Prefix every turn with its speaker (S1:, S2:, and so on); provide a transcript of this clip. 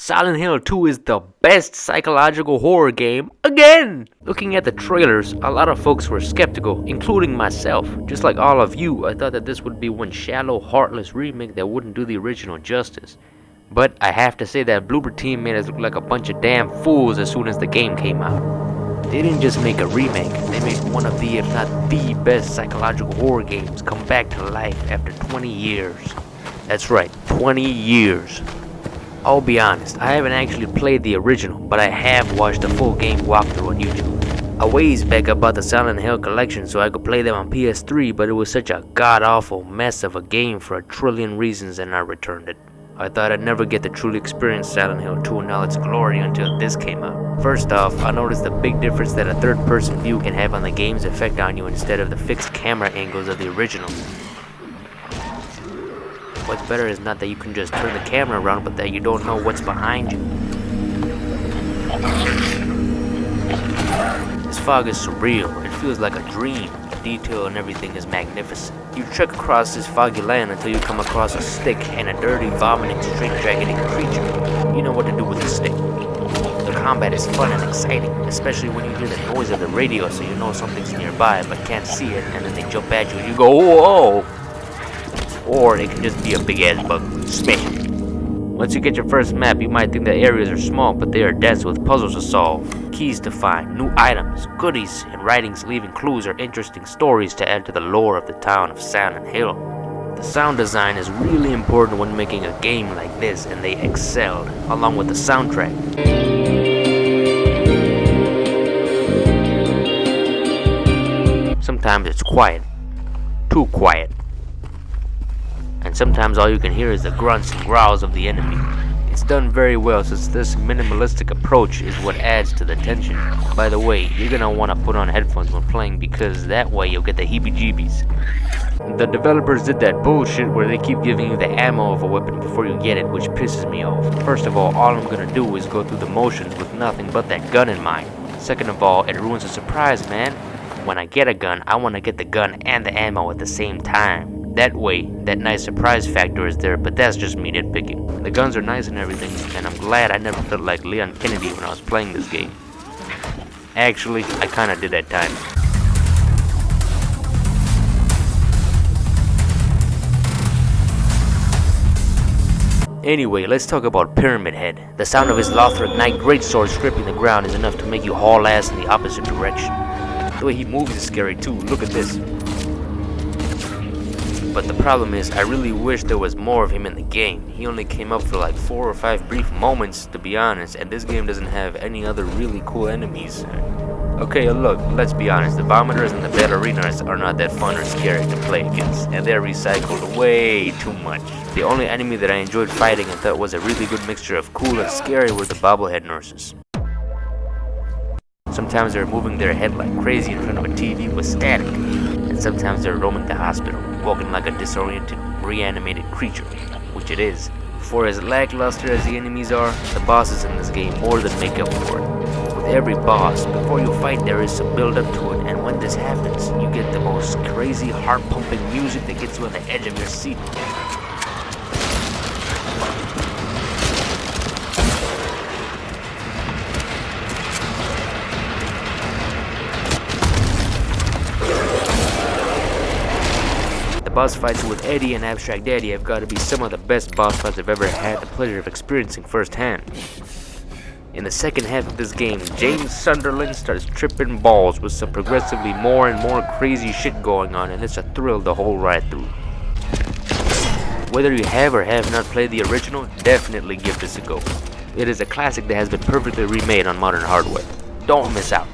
S1: Silent Hill 2 is the best psychological horror game again! Looking at the trailers, a lot of folks were skeptical, including myself. Just like all of you, I thought that this would be one shallow, heartless remake that wouldn't do the original justice. But I have to say that Bloober Team made us look like a bunch of damn fools as soon as the game came out. They didn't just make a remake, they made one of the, if not the best psychological horror games come back to life after 20 years. That's right, 20 years. I'll be honest, I haven't actually played the original, but I have watched the full game walkthrough on YouTube. I ways back about the Silent Hill collection so I could play them on PS3, but it was such a god-awful mess of a game for a trillion reasons and I returned it. I thought I'd never get to truly experience Silent Hill 2 in all its glory until this came out. First off, I noticed the big difference that a third-person view can have on the game's effect on you instead of the fixed camera angles of the original. What's better is not that you can just turn the camera around, but that you don't know what's behind you. This fog is surreal. It feels like a dream. The detail and everything is magnificent. You trek across this foggy land until you come across a stick and a dirty, vomiting, straight-dragging creature. You know what to do with the stick. The combat is fun and exciting, especially when you hear the noise of the radio so you know something's nearby but can't see it, and then they jump at you and you go, whoa! Or it can just be a big ass bug. Smash it. Once you get your first map, you might think the areas are small, but they are dense with puzzles to solve, keys to find, new items, goodies, and writings leaving clues or interesting stories to add to the lore of the town of Silent Hill. The sound design is really important when making a game like this, and they excelled, along with the soundtrack. Sometimes it's quiet. Too quiet. And sometimes all you can hear is the grunts and growls of the enemy. It's done very well since this minimalistic approach is what adds to the tension. By the way, you're gonna want to put on headphones when playing because that way you'll get the heebie-jeebies. The developers did that bullshit where they keep giving you the ammo of a weapon before you get it, which pisses me off. First of all I'm gonna do is go through the motions with nothing but that gun in mind. Second of all, it ruins the surprise, man. When I get a gun, I want to get the gun and the ammo at the same time. That way, that nice surprise factor is there, but that's just me nitpicking. The guns are nice and everything, and I'm glad I never felt like Leon Kennedy when I was playing this game. Actually, I kinda did at times. Anyway, let's talk about Pyramid Head. The sound of his Lothric Knight greatsword scraping the ground is enough to make you haul ass in the opposite direction. The way he moves is scary too, look at this. But the problem is, I really wish there was more of him in the game. He only came up for like 4 or 5 brief moments, to be honest, and this game doesn't have any other really cool enemies. Okay, look, let's be honest, the vomiters and the ballerinas are not that fun or scary to play against, and they're recycled way too much. The only enemy that I enjoyed fighting and thought was a really good mixture of cool and scary were the bobblehead nurses. Sometimes they're moving their head like crazy in front of a TV with static, and sometimes they're roaming the hospital, walking like a disoriented, reanimated creature, which it is. For as lackluster as the enemies are, the bosses in this game more than make up for it. With every boss, before you fight there is some build up to it, and when this happens, you get the most crazy, heart-pumping music that gets you on the edge of your seat. Boss fights with Eddie and Abstract Daddy have got to be some of the best boss fights I've ever had the pleasure of experiencing firsthand. In the second half of this game, James Sunderland starts tripping balls with some progressively more and more crazy shit going on, and it's a thrill the whole ride through. Whether you have or have not played the original, definitely give this a go. It is a classic that has been perfectly remade on modern hardware. Don't miss out.